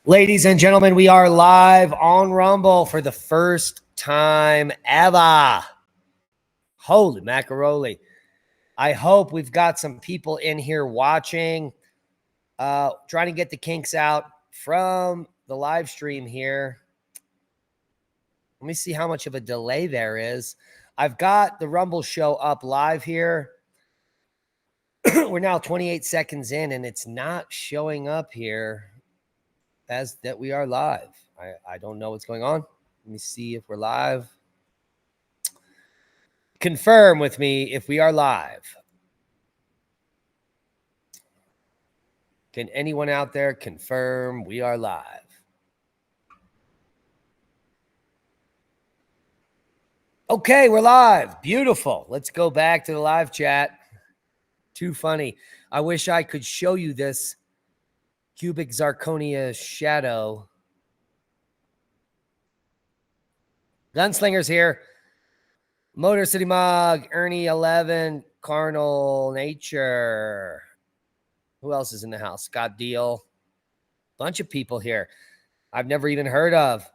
Ladies and gentlemen, we are live on Rumble for the first time ever. Holy macaroni. I hope we've got some people in here watching, trying to get the kinks out from the live stream here. Let me see how much of a delay there is. I've got the Rumble show up live here. We're now 28 seconds in, and it's not showing up here as that we are live. I don't know what's going on. Let me see if we're live. Confirm with me if we are live. Can anyone out there confirm we are live? Okay, we're live. Beautiful. Let's go back to the live chat. Too funny. I wish I could show you this cubic zirconia shadow. Gunslingers here. Motor City Mug, Ernie 11, Carnal Nature. Who else is in the house? Scott Deal. Bunch of people here I've never even heard of.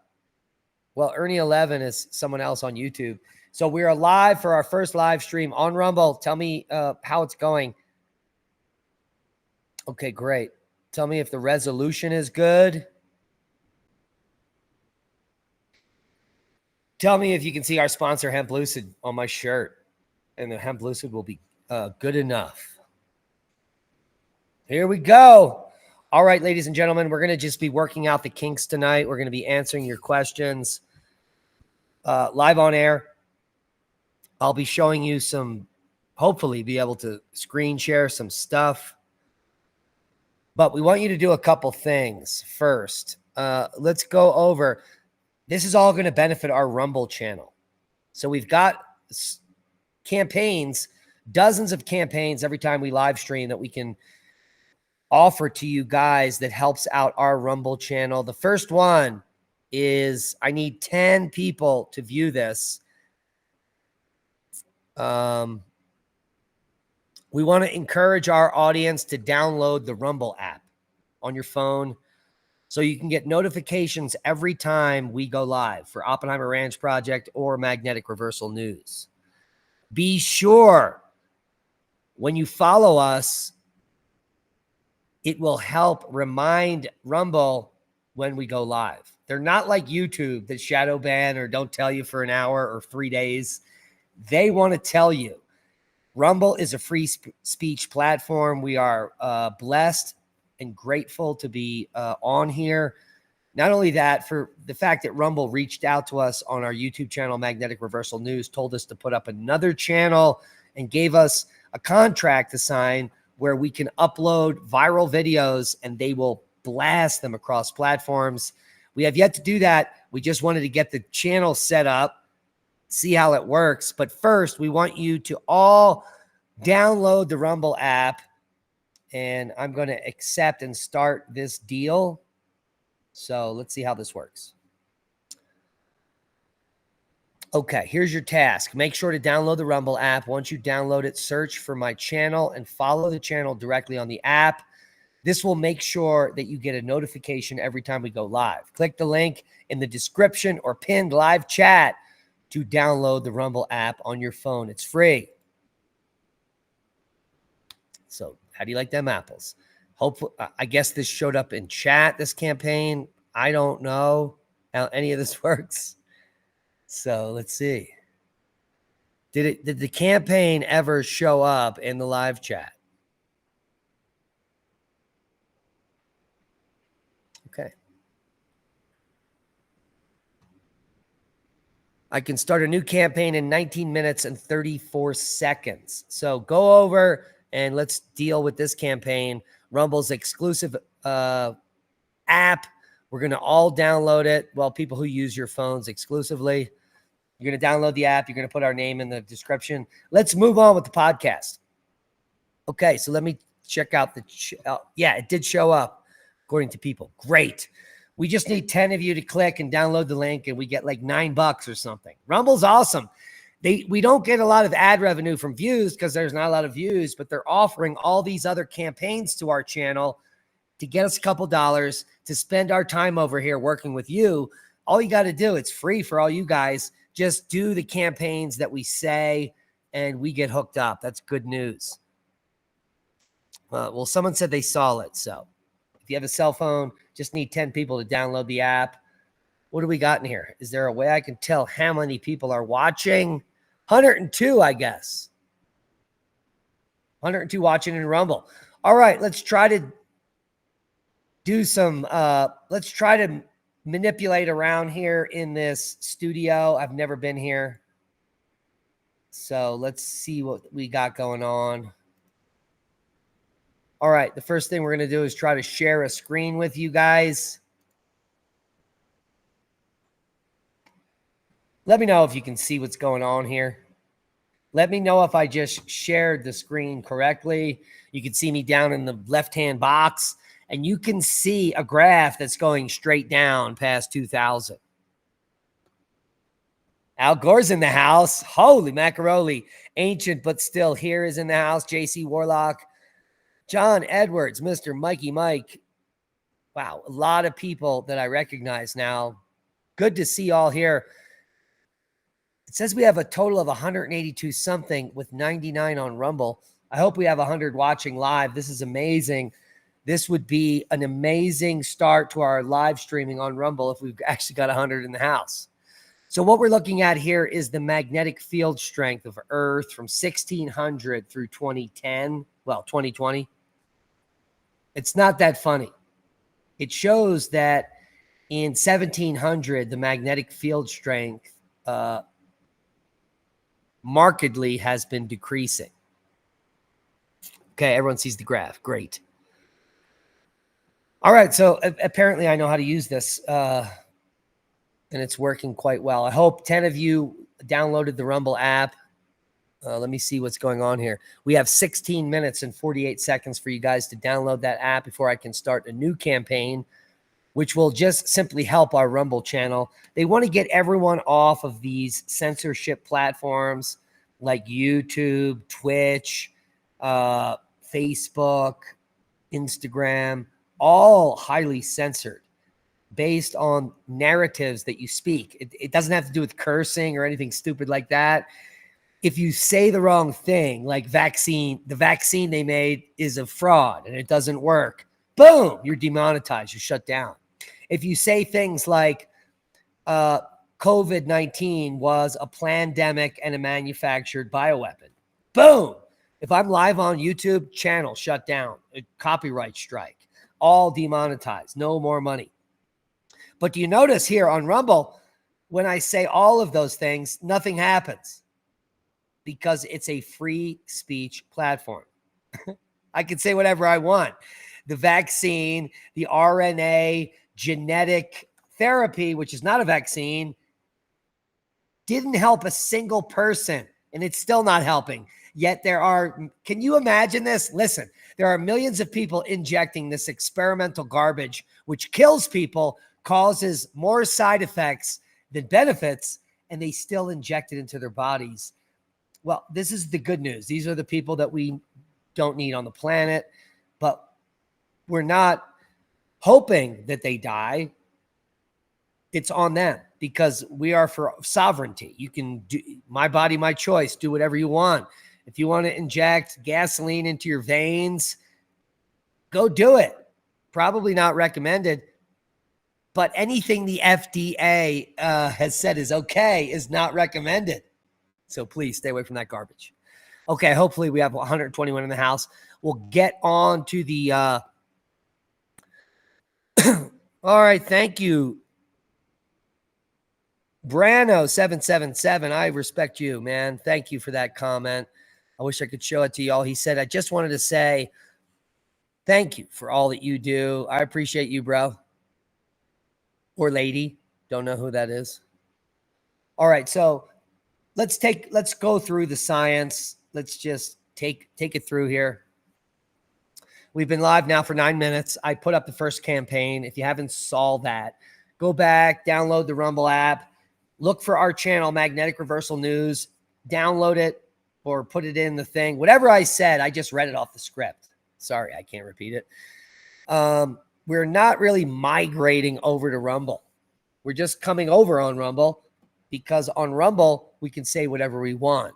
Well, Ernie 11 is someone else on YouTube. So we are live for our first live stream on Rumble. Tell me how it's going. Okay, great. Tell me if the resolution is good. Tell me if you can see our sponsor, Hemp Lucid, on my shirt. And the Hemp Lucid will be good enough. Here we go. All right, ladies and gentlemen, we're going to just be working out the kinks tonight. We're going to be answering your questions live on air. I'll be showing you some, hopefully be able to screen share some stuff. But we want you to do a couple things first. Let's go over. This is all going to benefit our Rumble channel. So we've got campaigns, dozens of campaigns every time we live stream that we can offer to you guys that helps out our Rumble channel. The first one is I need 10 people to view this. We want to encourage our audience to download the Rumble app on your phone so you can get notifications every time we go live for Oppenheimer Ranch Project or Magnetic Reversal News. Be sure when you follow us, it will help remind Rumble when we go live. They're not like YouTube that shadow ban or don't tell you for an hour or 3 days. They want to tell you. Rumble is a free speech platform. We are blessed and grateful to be on here. Not only that, for the fact that Rumble reached out to us on our YouTube channel, Magnetic Reversal News, told us to put up another channel and gave us a contract to sign where we can upload viral videos and they will blast them across platforms. We have yet to do that. We just wanted to get the channel set up, see how it works. But first, we want you to all download the Rumble app, and I'm going to accept and start this deal. So let's see how this works. Okay, here's your task. Make sure to download the Rumble app. Once you download it, search for my channel and follow the channel directly on the app. This will make sure that you get a notification every time we go live. Click the link in the description or pinned live chat to download the Rumble app on your phone. It's free. So how do you like them apples? Hopefully, I guess this showed up in chat, this campaign. I don't know how any of this works. So let's see. Did the campaign ever show up in the live chat? Okay. I can start a new campaign in 19 minutes and 34 seconds. So go over and let's deal with this campaign. Rumble's exclusive app. We're going to all download it. Well, people who use your phones exclusively. You're going to download the app. You're going to put our name in the description. Let's move on with the podcast. Okay, so let me check out the... yeah, it did show up, according to people. Great. We just need 10 of you to click and download the link, and we get like $9 or something. Rumble's awesome. We don't get a lot of ad revenue from views because there's not a lot of views, but they're offering all these other campaigns to our channel to get us a couple dollars to spend our time over here working with you. All you got to do, it's free for all you guys. Just do the campaigns that we say and we get hooked up. That's good news. Well, someone said they saw it. So if you have a cell phone, just need 10 people to download the app. What do we got in here? Is there a way I can tell how many people are watching? 102, I guess. 102 watching in Rumble. All right, let's try to do some, let's try to manipulate around here in this studio. I've never been here. So let's see what we got going on. All right, the first thing we're going to do is try to share a screen with you guys. Let me know if you can see what's going on here. Let me know if I just shared the screen correctly. You can see me down in the left-hand box, and you can see a graph that's going straight down past 2,000. Al Gore's in the house. Holy macaroni. Ancient but still here is in the house. JC Warlock. John Edwards, Mr. Mikey Mike. Wow, a lot of people that I recognize now. Good to see all here. It says we have a total of 182 something with 99 on Rumble. I hope we have 100 watching live. This is amazing. This would be an amazing start to our live streaming on Rumble if we've actually got 100 in the house. So what we're looking at here is the magnetic field strength of Earth from 1600 through 2010. Well, 2020. It's not that funny. It shows that in 1700, the magnetic field strength markedly has been decreasing. Okay, everyone sees the graph. Great. All right, so apparently I know how to use this, and it's working quite well. I hope 10 of you downloaded the Rumble app. Let me see what's going on here. We have 16 minutes and 48 seconds for you guys to download that app before I can start a new campaign, which will just simply help our Rumble channel. They want to get everyone off of these censorship platforms like YouTube, Twitch, Facebook, Instagram, all highly censored based on narratives that you speak. It doesn't have to do with cursing or anything stupid like that. If you say the wrong thing, like the vaccine they made is a fraud and it doesn't work, boom, you're demonetized, you're shut down. If you say things like COVID-19 was a pandemic and a manufactured bioweapon, boom. If I'm live on YouTube, channel shut down, a copyright strike, all demonetized, no more money. But do you notice here on Rumble, when I say all of those things, nothing happens because it's a free speech platform. I can say whatever I want. The vaccine, the RNA, genetic therapy, which is not a vaccine, didn't help a single person, and it's still not helping. Yet there are, can you imagine this? Listen, there are millions of people injecting this experimental garbage, which kills people, causes more side effects than benefits, and they still inject it into their bodies. Well, this is the good news. These are the people that we don't need on the planet, but we're not hoping that they die. It's on them because we are for sovereignty. You can do my body, my choice, do whatever you want. If you want to inject gasoline into your veins, go do it. Probably not recommended, but anything the FDA has said is okay is not recommended. So please stay away from that garbage. Okay, hopefully we have 121 in the house. We'll get on to the... All right, thank you. Brano777, I respect you, man. Thank you for that comment. I wish I could show it to y'all. He said, I just wanted to say thank you for all that you do. I appreciate you, bro. Or lady. Don't know who that is. All right, so let's go through the science. Let's just take it through here. We've been live now for 9 minutes. I put up the first campaign. If you haven't saw that, go back, download the Rumble app, look for our channel, Magnetic Reversal News, download it or put it in the thing. Whatever I said, I just read it off the script. Sorry, I can't repeat it. We're not really migrating over to Rumble. We're just coming over on Rumble because on Rumble, we can say whatever we want.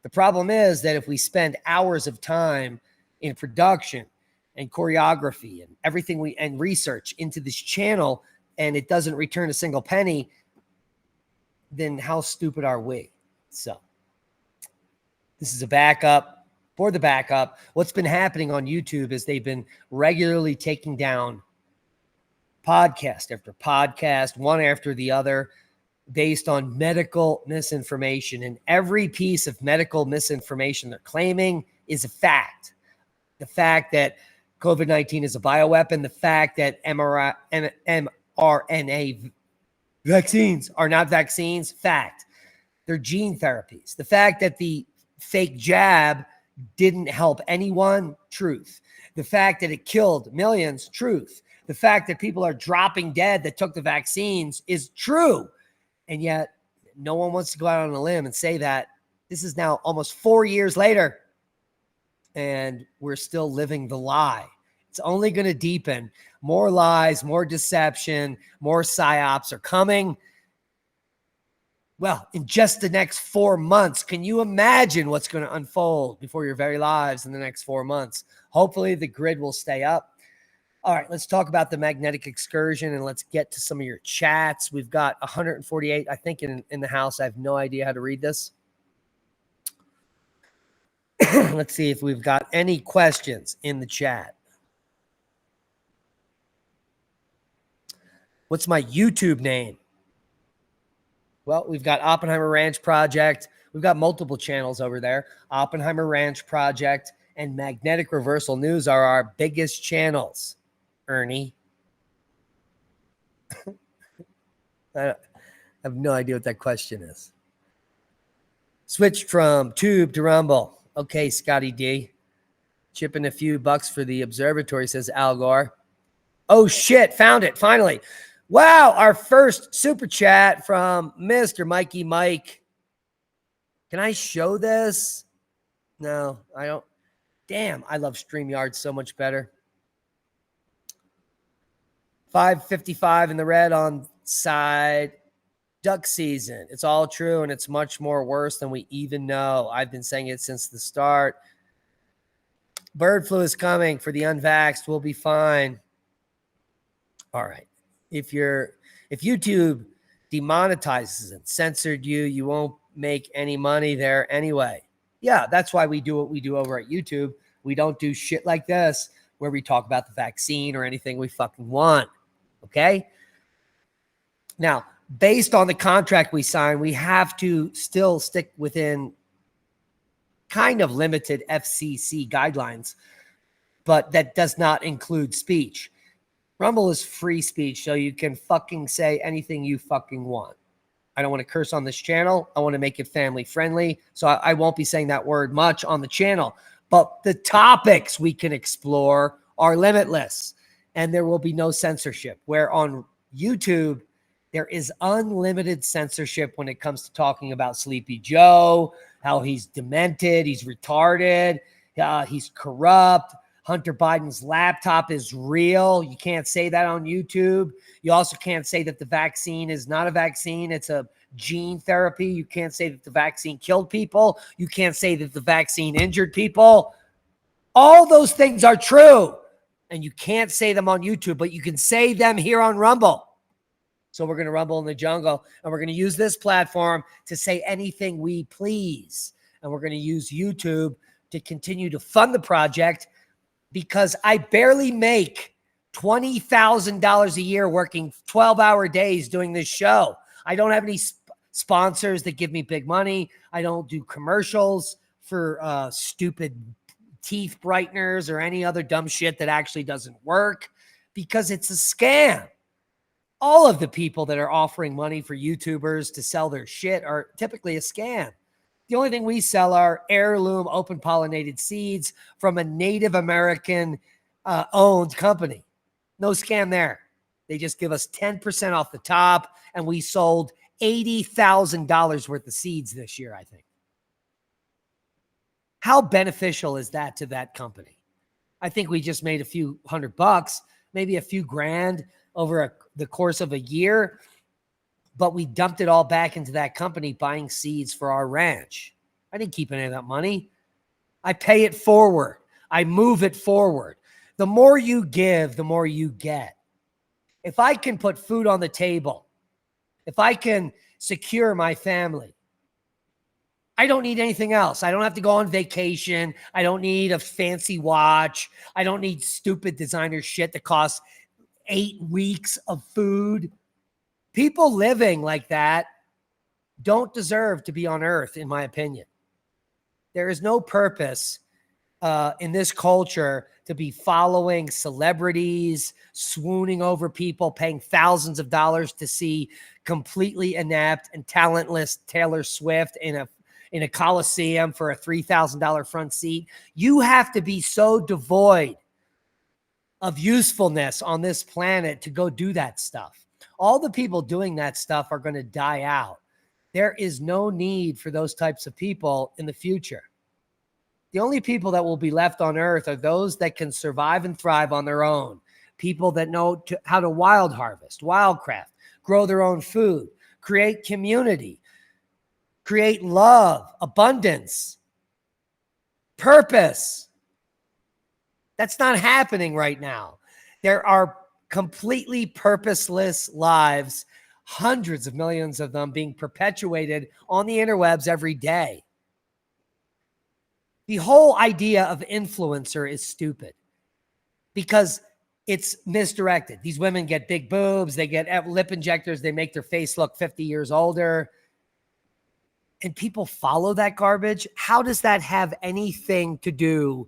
The problem is that if we spend hours of time in production and choreography and everything and research into this channel and it doesn't return a single penny, then how stupid are we? So this is a backup. For the backup, what's been happening on YouTube is they've been regularly taking down podcast after podcast, one after the other, based on medical misinformation. And every piece of medical misinformation they're claiming is a fact. The fact that COVID-19 is a bioweapon, the fact that mRNA vaccines are not vaccines, fact. They're gene therapies. The fact that the fake jab didn't help anyone, truth. The fact that it killed millions, truth. The fact that people are dropping dead that took the vaccines is true. And yet no one wants to go out on a limb and say that. This is now almost 4 years later, and we're still living the lie. It's only going to deepen. More lies, more deception, more psyops are coming. Well, in just the next 4 months, can you imagine what's going to unfold before your very lives in the next 4 months? Hopefully the grid will stay up. All right, let's talk about the magnetic excursion and let's get to some of your chats. We've got 148, I think, in the house. I have no idea how to read this. Let's see if we've got any questions in the chat. What's my YouTube name? Well, we've got Oppenheimer Ranch Project. We've got multiple channels over there. Oppenheimer Ranch Project and Magnetic Reversal News are our biggest channels, Ernie. I have no idea what that question is. Switched from Tube to Rumble. Okay, Scotty D. Chipping a few bucks for the observatory, says Al Gore. Oh, shit. Found it. Finally. Wow. Our first super chat from Mr. Mikey Mike. Can I show this? No, I don't. Damn, I love StreamYard so much better. 555 in the red on side. Duck season. It's all true, and it's much more worse than we even know. I've been saying it since the start. Bird flu is coming for the unvaxxed. We'll be fine. All right. If YouTube demonetizes and censored you, you won't make any money there anyway. Yeah, that's why we do what we do over at YouTube. We don't do shit like this where we talk about the vaccine or anything we fucking want. Okay? Now, based on the contract we signed, we have to still stick within kind of limited FCC guidelines, but that does not include speech. Rumble is free speech, so you can fucking say anything you fucking want. I don't want to curse on this channel. I want to make it family friendly, so I won't be saying that word much on the channel. But the topics we can explore are limitless, and there will be no censorship. Where on YouTube, there is unlimited censorship when it comes to talking about Sleepy Joe, how he's demented, he's retarded, he's corrupt. Hunter Biden's laptop is real. You can't say that on YouTube. You also can't say that the vaccine is not a vaccine. It's a gene therapy. You can't say that the vaccine killed people. You can't say that the vaccine injured people. All those things are true. And you can't say them on YouTube, but you can say them here on Rumble. So we're going to rumble in the jungle, and we're going to use this platform to say anything we please. And we're going to use YouTube to continue to fund the project, because I barely make $20,000 a year working 12-hour days doing this show. I don't have any sponsors that give me big money. I don't do commercials for stupid teeth brighteners or any other dumb shit that actually doesn't work, because it's a scam. All of the people that are offering money for YouTubers to sell their shit are typically a scam. The only thing we sell are heirloom open pollinated seeds from a Native American owned company. No scam there. They just give us 10% off the top, and we sold $80,000 worth of seeds this year, I think. How beneficial is that to that company? I think we just made a few $100, maybe a few grand over the course of a year, but we dumped it all back into that company buying seeds for our ranch. I didn't keep any of that money. I pay it forward. I move it forward. The more you give, the more you get. If I can put food on the table, if I can secure my family, I don't need anything else. I don't have to go on vacation. I don't need a fancy watch. I don't need stupid designer shit that costs 8 weeks of food. People living like that don't deserve to be on earth, in my opinion. There is no purpose in this culture to be following celebrities, swooning over people, paying thousands of dollars to see completely inept and talentless Taylor Swift in a Coliseum for a $3,000 front seat. You have to be so devoid of usefulness on this planet to go do that stuff. All the people doing that stuff are going to die out. There is no need for those types of people in the future. The only people that will be left on earth are those that can survive and thrive on their own. People that know how to wild harvest, wildcraft, grow their own food, create community, create love, abundance, purpose. That's not happening right now. There are completely purposeless lives, hundreds of millions of them being perpetuated on the interwebs every day. The whole idea of influencer is stupid because it's misdirected. These women get big boobs, they get lip injectors, they make their face look 50 years older, and people follow that garbage. How does that have anything to do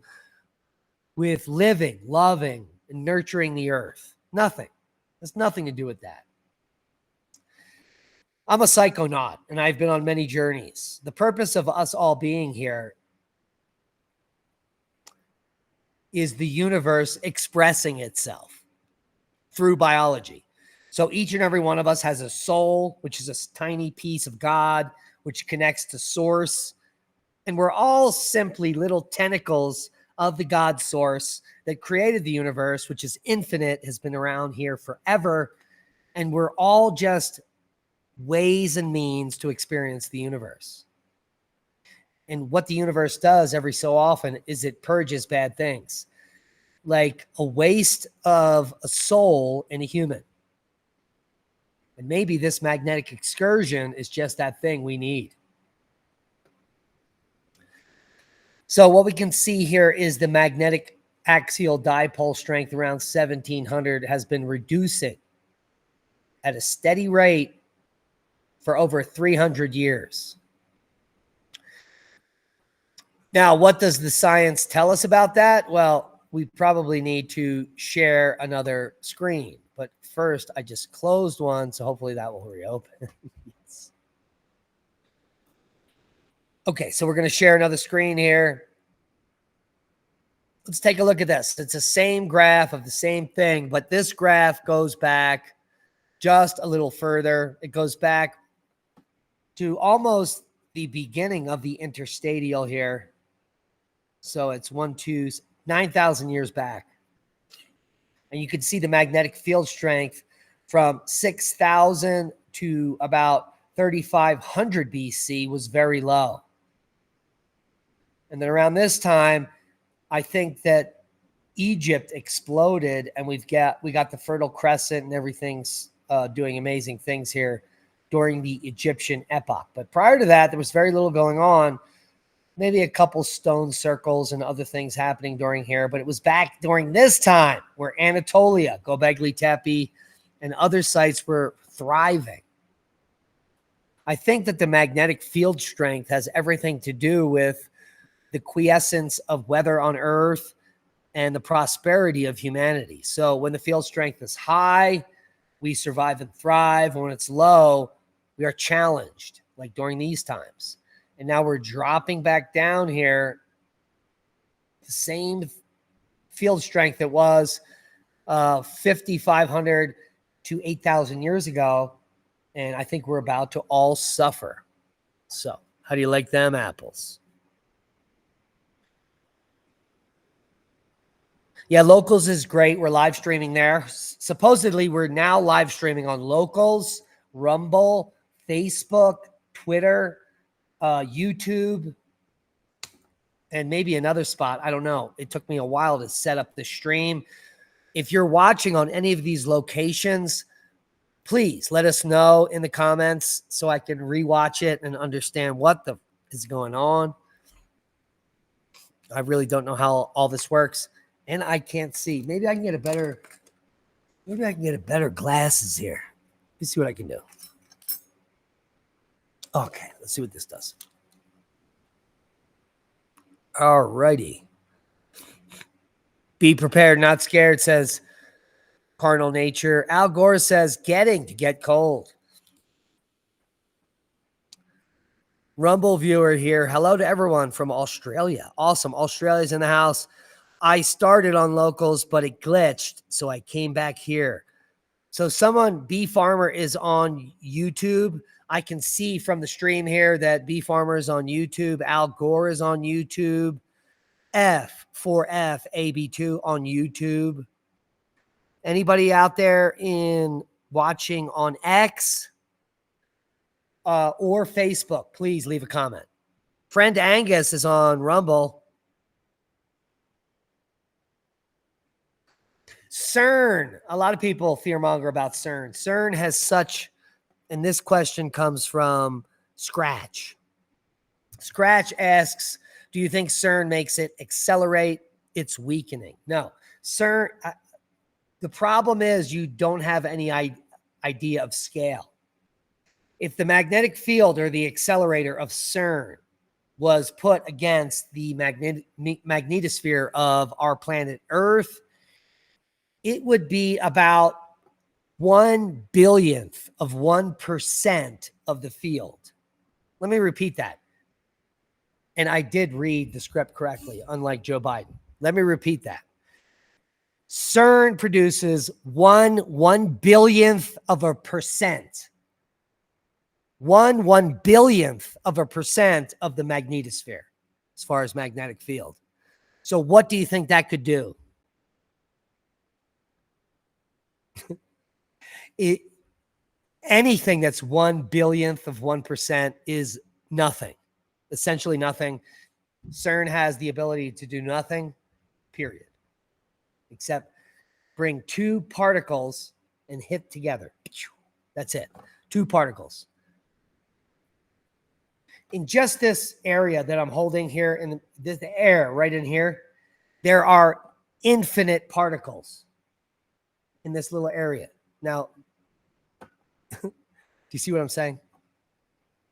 with living, loving, and nurturing the earth? Nothing. There's nothing to do with that. I'm a psychonaut, and I've been on many journeys. The purpose of us all being here is the universe expressing itself through biology. So each and every one of us has a soul, which is a tiny piece of God, which connects to source. And we're all simply little tentacles of the God source that created the universe, which is infinite, has been around here forever. And we're all just ways and means to experience the universe. And what the universe does every so often is it purges bad things, like a waste of a soul in a human. And maybe this magnetic excursion is just that thing we need. So what we can see here is the magnetic axial dipole strength around 1700 has been reducing at a steady rate for over 300 years. Now, what does the science tell us about that? Well, we probably need to share another screen. But first, I just closed one, so hopefully that will reopen. Yes. Okay, so we're going to share another screen here. Let's take a look at this. It's the same graph of the same thing, but this graph goes back just a little further. It goes back to almost the beginning of the interstadial here. So it's 9,000 years back. And you can see the magnetic field strength from 6,000 to about 3,500 BC was very low. And then around this time, I think that Egypt exploded and we got the Fertile Crescent and everything's doing amazing things here during the Egyptian epoch. But prior to that, there was very little going on. Maybe a couple stone circles and other things happening during here, but it was back during this time where Anatolia, Göbekli Tepe, and other sites were thriving. I think that the magnetic field strength has everything to do with the quiescence of weather on Earth and the prosperity of humanity. So when the field strength is high, we survive and thrive. When it's low, we are challenged, like during these times. And now we're dropping back down here, the same field strength that was 5,500 to 8,000 years ago. And I think we're about to all suffer. So how do you like them apples? Yeah, Locals is great. We're live streaming there. Supposedly, we're now live streaming on Locals, Rumble, Facebook, Twitter, YouTube, and maybe another spot. I don't know. It took me a while to set up the stream. If you're watching on any of these locations, please let us know in the comments so I can rewatch it and understand what the is going on. I really don't know how all this works, and I can't see. Maybe I can get a better glasses here. Let's see what I can do. Okay, let's see what this does. All righty. Be prepared, not scared, says Carnal Nature. Al Gore says getting to get cold. Rumble viewer here. Hello to everyone from Australia. Awesome. Australia's in the house. I started on Locals, but it glitched, so I came back here. So someone, B Farmer, is on YouTube. I can see from the stream here that B Farmer is on YouTube. Al Gore is on YouTube. F4FAB2 on YouTube. Anybody out there in watching on X or Facebook, please leave a comment. Friend Angus is on Rumble. CERN. A lot of people fearmonger about CERN. CERN has such, and this question comes from Scratch. Scratch asks, do you think CERN makes it accelerate its weakening? No. CERN, the problem is you don't have any idea of scale. If the magnetic field or the accelerator of CERN was put against the magnetosphere of our planet Earth, it would be about 1/billionth of 1% of the field. Let me repeat that. And I did read the script correctly, unlike Joe Biden. Let me repeat that. CERN produces 1/1/billionth of a percent. 1/1/billionth of a percent of the magnetosphere as far as magnetic field. So what do you think that could do? Anything that's 1/billionth of 1% is nothing. Essentially nothing. CERN has the ability to do nothing, period, except bring two particles and hit together. That's it. Two particles. In just this area that I'm holding here, in the air right in here, there are infinite particles in this little area. Now, do you see what I'm saying?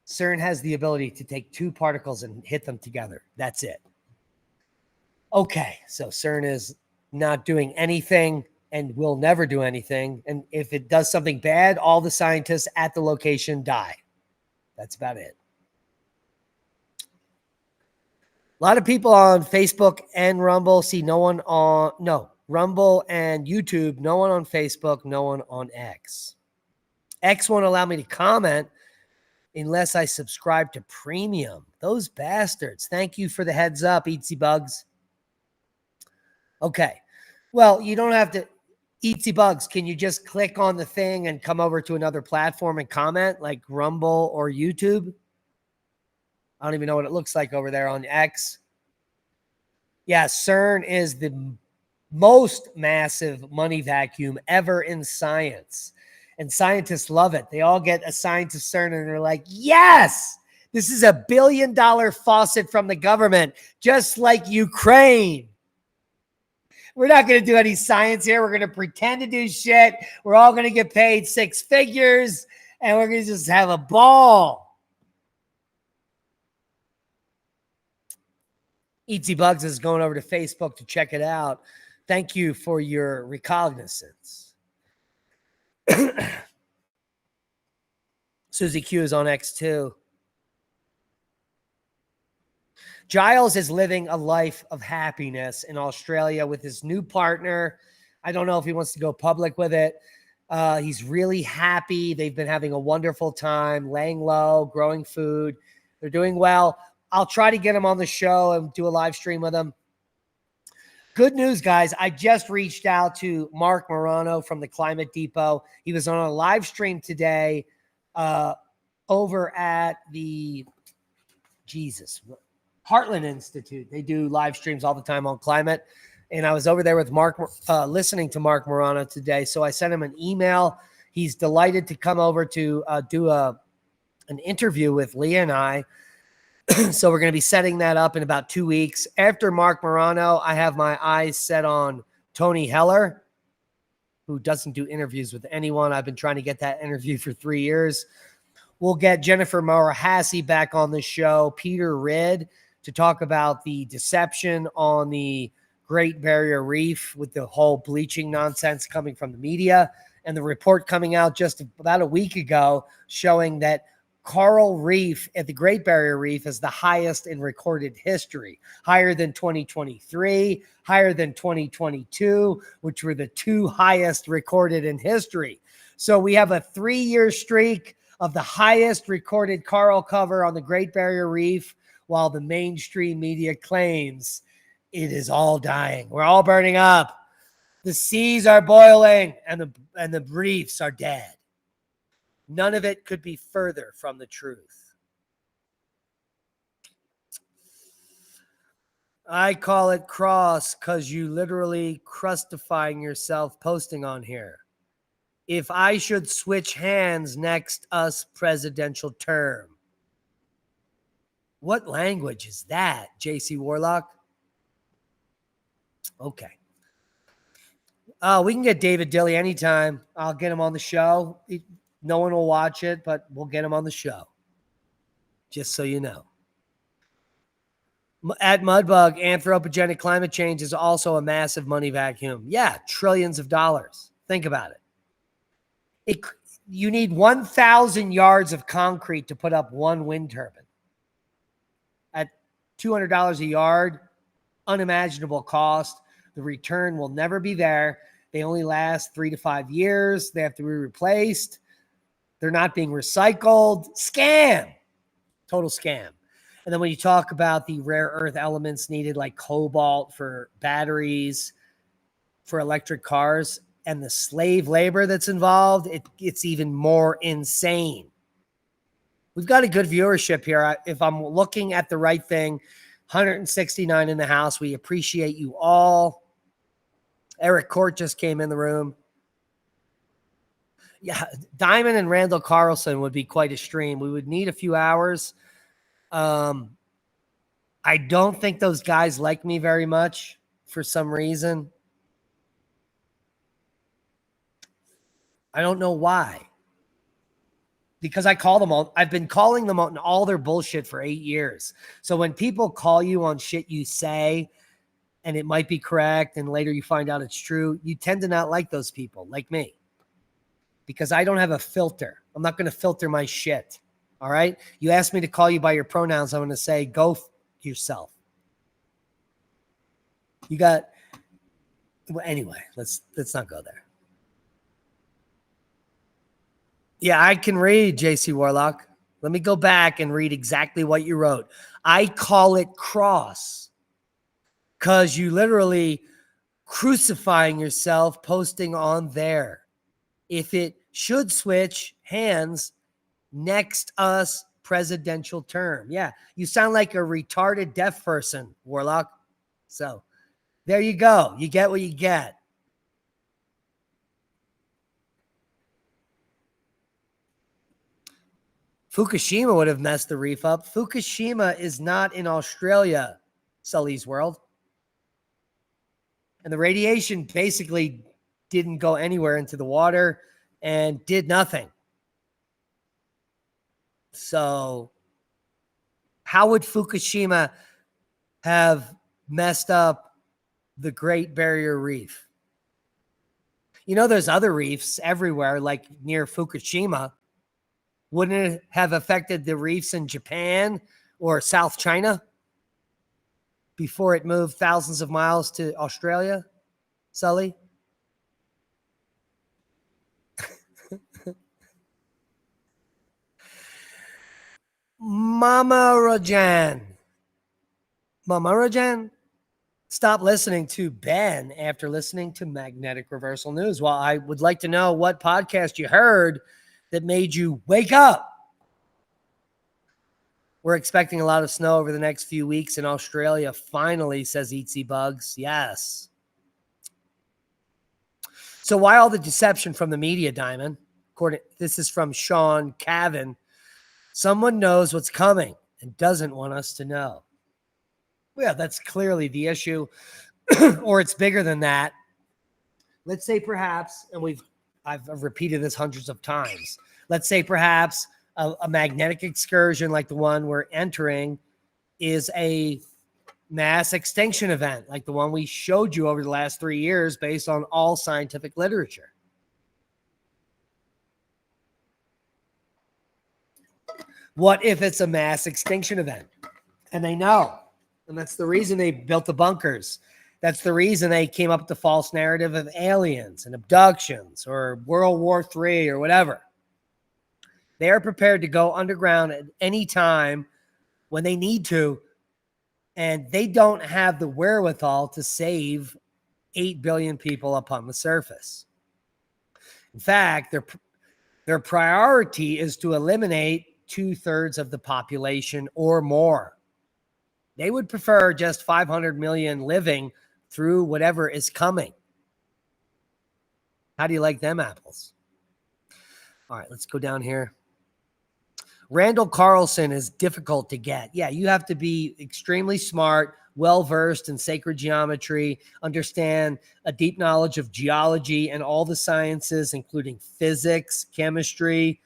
CERN has the ability to take two particles and hit them together. That's it. Okay, so CERN is not doing anything and will never do anything. And if it does something bad, all the scientists at the location die. That's about it. A lot of people on Facebook and Rumble see no one on, no, Rumble and YouTube, no one on Facebook, no one on X. X won't allow me to comment unless I subscribe to premium. Those bastards. Thank you for the heads up, Eatsy Bugs. Okay. Well, you don't have to. Eatsy Bugs, can you just click on the thing and come over to another platform and comment like Rumble or YouTube? I don't even know what it looks like over there on X. Yeah, CERN is the most massive money vacuum ever in science. And scientists love it. They all get assigned to CERN and they're like, yes, this is $1 billion faucet from the government, just like Ukraine. We're not going to do any science here. We're going to pretend to do shit. We're all going to get paid 6 figures and we're going to just have a ball. Eatsy Bugs is going over to Facebook to check it out. Thank you for your recognizance. Susie Q is on X2. Giles is living a life of happiness in Australia with his new partner. I don't know if he wants to go public with it. He's really happy. They've been having a wonderful time, laying low, growing food. They're doing well. I'll try to get him on the show and do a live stream with him. Good news, guys. I just reached out to Mark Morano from the Climate Depot. He was on a live stream today over at the Heartland Institute. They do live streams all the time on climate. And I was over there with Mark, listening to Mark Morano today. So I sent him an email. He's delighted to come over to do an interview with Leah and I. So we're going to be setting that up in about 2 weeks. After Mark Morano, I have my eyes set on Tony Heller, who doesn't do interviews with anyone. I've been trying to get that interview for 3 years. We'll get Jennifer Moore-Hassey back on the show, Peter Ridd, to talk about the deception on the Great Barrier Reef with the whole bleaching nonsense coming from the media, and the report coming out just about a week ago showing that coral reef at the Great Barrier Reef is the highest in recorded history, higher than 2023, higher than 2022, which were the two highest recorded in history. So we have a 3-year streak of the highest recorded coral cover on the Great Barrier Reef, while the mainstream media claims it is all dying. We're all burning up. The seas are boiling and the reefs are dead. None of it could be further from the truth. I call it cross because you literally crustifying yourself posting on here. If I should switch hands next us presidential term. What language is that, JC Warlock? Okay. We can get David Dilley anytime. I'll get him on the show. No one will watch it, but we'll get him on the show. Just so you know. At Mudbug, anthropogenic climate change is also a massive money vacuum. Yeah, trillions of dollars. Think about it. You need 1,000 yards of concrete to put up one wind turbine. At $200 a yard, unimaginable cost. The return will never be there. They only last 3 to 5 years. They have to be replaced. They're not being recycled. Scam. Total scam. And then when you talk about the rare earth elements needed, like cobalt for batteries, for electric cars, and the slave labor that's involved, it's even more insane. We've got a good viewership here. If I'm looking at the right thing, 169 in the house. We appreciate you all. Eric Court just came in the room. Yeah, Diamond and Randall Carlson would be quite a stream. We would need a few hours. I don't think those guys like me very much for some reason. I don't know why. Because I call them all. I've been calling them on all their bullshit for 8 years. So when people call you on shit you say, and it might be correct, and later you find out it's true, you tend to not like those people, like me. Because I don't have a filter. I'm not going to filter my shit. All right? You ask me to call you by your pronouns, I'm going to say, go yourself. You got... Well, anyway, let's not go there. Yeah, I can read, JC Warlock. Let me go back and read exactly what you wrote. I call it cross because you literally crucifying yourself posting on there. If it should switch hands next us presidential term. Yeah, you sound like a retarded deaf person, Warlock. So there you go. You get what you get. Fukushima would have messed the reef up. Fukushima is not in Australia, Sully's World. And the radiation basically didn't go anywhere into the water and did nothing. So how would Fukushima have messed up the Great Barrier Reef? You know, there's other reefs everywhere, like near Fukushima. Wouldn't it have affected the reefs in Japan or South China before it moved thousands of miles to Australia, Sully? Mama Rajan. Mama Rajan? stop listening to Ben after listening to Magnetic Reversal News. Well, I would like to know what podcast you heard that made you wake up. We're expecting a lot of snow over the next few weeks in Australia. Finally, says Eatsy Bugs. Yes. So why all the deception from the media, Diamond? This is from Sean Cavan. Someone knows what's coming and doesn't want us to know. Well, that's clearly the issue, or it's bigger than that. Let's say perhaps, and I've repeated this hundreds of times. Let's say perhaps a magnetic excursion like the one we're entering is a mass extinction event like the one we showed you over the last 3 years based on all scientific literature. What if it's a mass extinction event? And they know. And that's the reason they built the bunkers. That's the reason they came up with the false narrative of aliens and abductions or World War III or whatever. They are prepared to go underground at any time when they need to, and they don't have the wherewithal to save 8 billion people up on the surface. In fact, their priority is to eliminate 2/3 of the population or more. They would prefer just 500 million living through whatever is coming. How do you like them apples? All right, let's go down here. Randall Carlson is difficult to get. Yeah, you have to be extremely smart, well-versed in sacred geometry, understand a deep knowledge of geology and all the sciences, including physics, chemistry.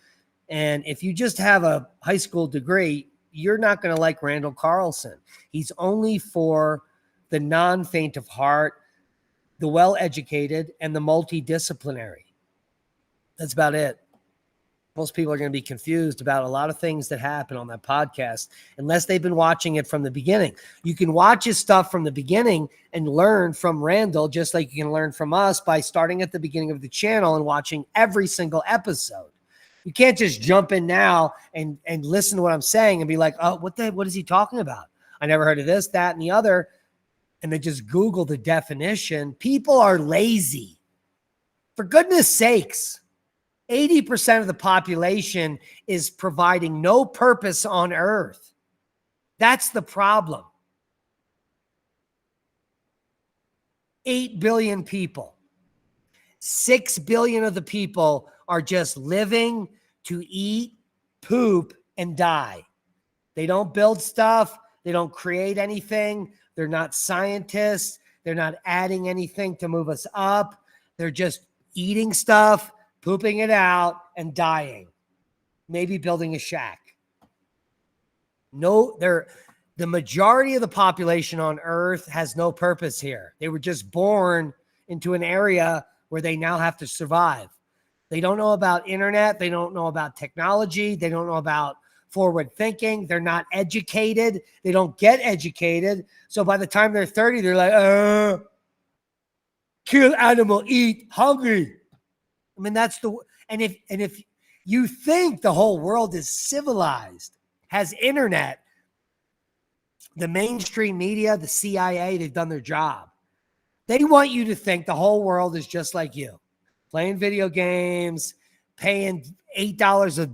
And if you just have a high school degree, you're not going to like Randall Carlson. He's only for the non-faint of heart, the well-educated, and the multidisciplinary. That's about it. Most people are going to be confused about a lot of things that happen on that podcast unless they've been watching it from the beginning. You can watch his stuff from the beginning and learn from Randall, just like you can learn from us by starting at the beginning of the channel and watching every single episode. You can't just jump in now and listen to what I'm saying and be like, oh, what is he talking about? I never heard of this, that, and the other. And then just Google the definition. People are lazy. For goodness sakes, 80% of the population is providing no purpose on Earth. That's the problem. 8 billion people. 6 billion of the people are just living to eat, poop, and die. They don't build stuff. They don't create anything. They're not scientists. They're not adding anything to move us up. They're just eating stuff, pooping it out, and dying. Maybe building a shack. No, the majority of the population on Earth has no purpose here. They were just born into an area where they now have to survive. They don't know about internet. They don't know about technology. They don't know about forward thinking. They're not educated. They don't get educated. So by the time they're 30, they're like, kill animal, eat, hungry. I mean, and if you think the whole world is civilized, has internet, the mainstream media, the CIA, they've done their job. They want you to think the whole world is just like you. Playing video games, paying $8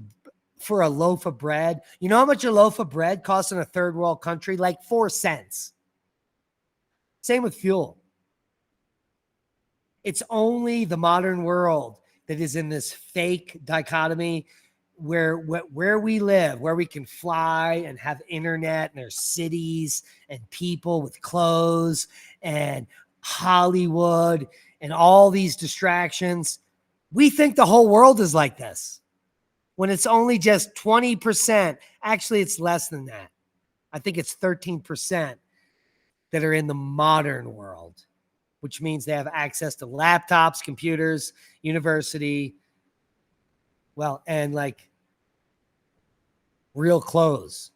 for a loaf of bread. You know how much a loaf of bread costs in a third world country? Like 4 cents. Same with fuel. It's only the modern world that is in this fake dichotomy where we live, where we can fly and have internet, and there's cities and people with clothes and Hollywood and all these distractions. We think the whole world is like this when it's only just 20%. Actually, it's less than that. I think it's 13% that are in the modern world, which means they have access to laptops, computers, university, well, and like real clothes.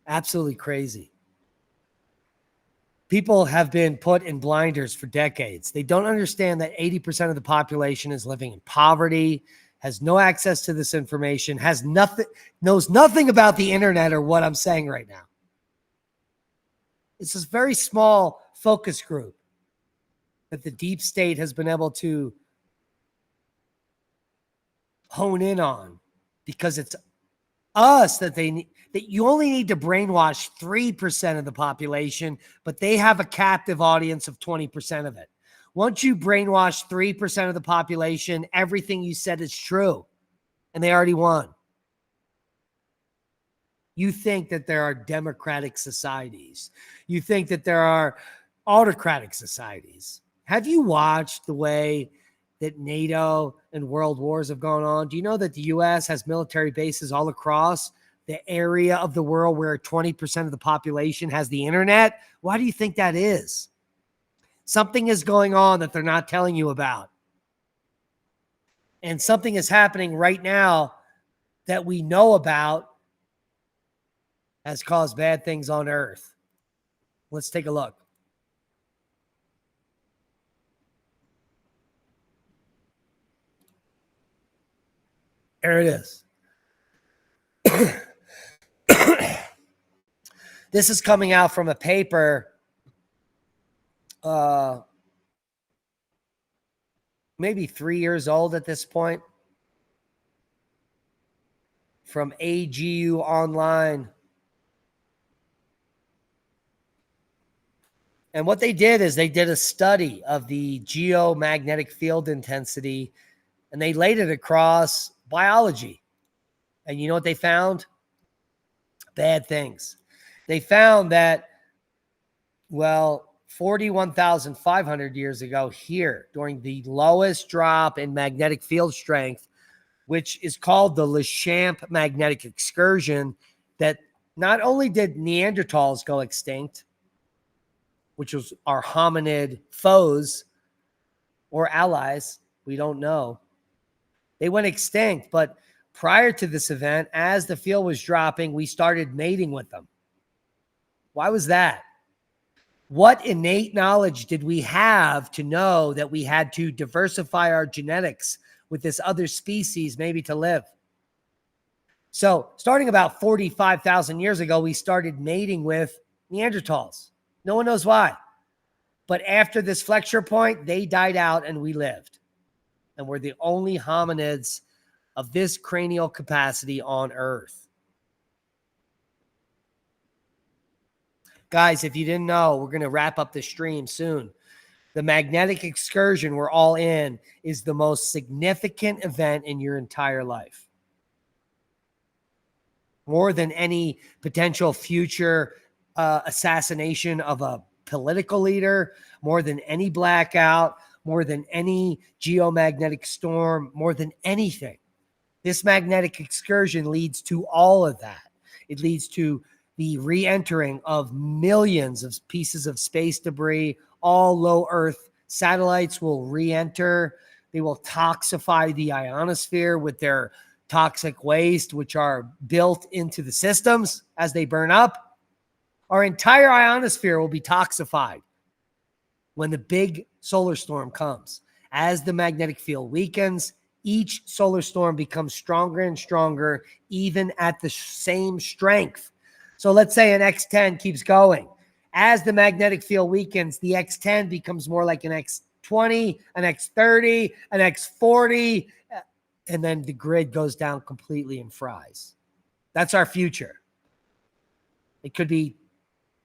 Absolutely crazy. People have been put in blinders for decades. They don't understand that 80% of the population is living in poverty, has no access to this information, knows nothing about the internet or what I'm saying right now. It's this very small focus group that the deep state has been able to hone in on, because it's us that you only need to brainwash 3% of the population, but they have a captive audience of 20% of it. Once you brainwash 3% of the population, everything you said is true, and they already won. You think that there are democratic societies. You think that there are autocratic societies. Have you watched the way that NATO and world wars have gone on? Do you know that the U.S. has military bases all across the area of the world where 20% of the population has the internet? Why do you think that is? Something is going on that they're not telling you about. And something is happening right now that we know about has caused bad things on Earth. Let's take a look. There it is. This is coming out from a paper maybe 3 years old at this point, from AGU Online. And what they did is they did a study of the geomagnetic field intensity, and they laid it across biology. And you know what they found? Bad things. They found that, well, 41,500 years ago here, during the lowest drop in magnetic field strength, which is called the Lechamp magnetic excursion, that not only did Neanderthals go extinct, which was our hominid foes or allies, we don't know. They went extinct, but prior to this event, as the field was dropping, we started mating with them. Why was that? What innate knowledge did we have to know that we had to diversify our genetics with this other species maybe to live? So starting about 45,000 years ago, we started mating with Neanderthals. No one knows why. But after this flexure point, they died out and we lived. And we're the only hominids of this cranial capacity on Earth. Guys, if you didn't know, we're going to wrap up the stream soon. The magnetic excursion we're all in is the most significant event in your entire life. More than any potential future assassination of a political leader, more than any blackout, more than any geomagnetic storm, more than anything. This magnetic excursion leads to all of that. It leads to the re-entering of millions of pieces of space debris. All low Earth satellites will re-enter. They will toxify the ionosphere with their toxic waste, which are built into the systems as they burn up. Our entire ionosphere will be toxified when the big solar storm comes. As the magnetic field weakens, each solar storm becomes stronger and stronger, even at the same strength. So let's say an X10 keeps going. As the magnetic field weakens, the X10 becomes more like an X20, an X30, an X40, and then the grid goes down completely and fries. That's our future. It could be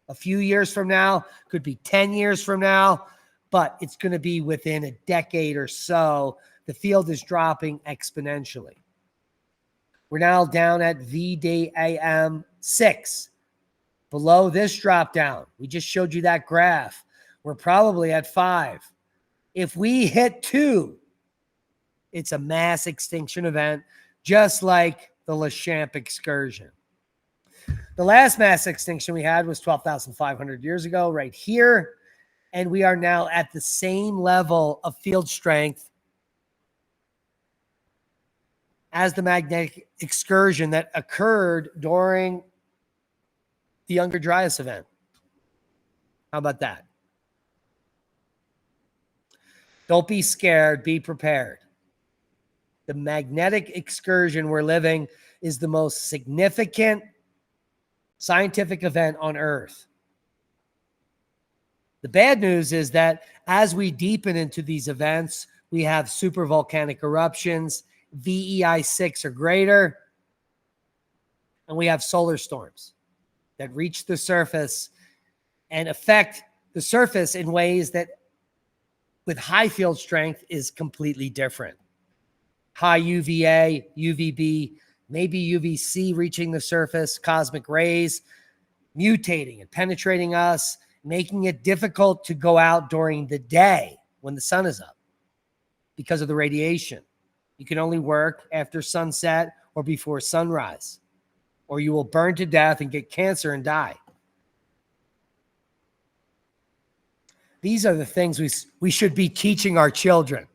a few years from now, could be 10 years from now, but it's going to be within a decade or so. The field is dropping exponentially. We're now down at VDAM 6. Below this drop down, we just showed you that graph. We're probably at 5. If we hit 2, it's a mass extinction event, just like the Lechamp excursion. The last mass extinction we had was 12,500 years ago, right here. And we are now at the same level of field strength as the magnetic excursion that occurred during the Younger Dryas event. How about that? Don't be scared. Be prepared. The magnetic excursion we're living is the most significant scientific event on Earth. The bad news is that as we deepen into these events, we have supervolcanic eruptions, VEI 6 or greater, and we have solar storms that reach the surface and affect the surface in ways that with high field strength is completely different. High UVA, UVB, maybe UVC reaching the surface, cosmic rays mutating and penetrating us, making it difficult to go out during the day when the sun is up because of the radiation. You can only work after sunset or before sunrise, or you will burn to death and get cancer and die. These are the things we should be teaching our children.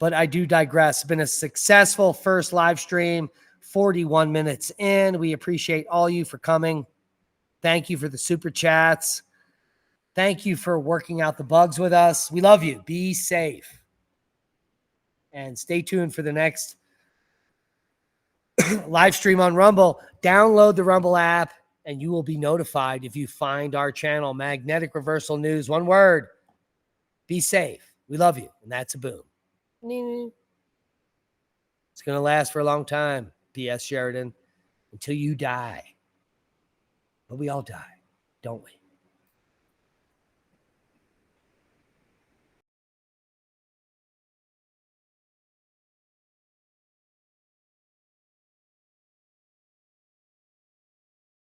But I do digress. It's been a successful first live stream, 41 minutes in. We appreciate all you for coming. Thank you for the super chats. Thank you for working out the bugs with us. We love you. Be safe. And stay tuned for the next live stream on Rumble. Download the Rumble app, and you will be notified if you find our channel, Magnetic Reversal News. One word. Be safe. We love you. And that's a boom. It's going to last for a long time, P.S. Sheridan, until you die. But we all die, don't we?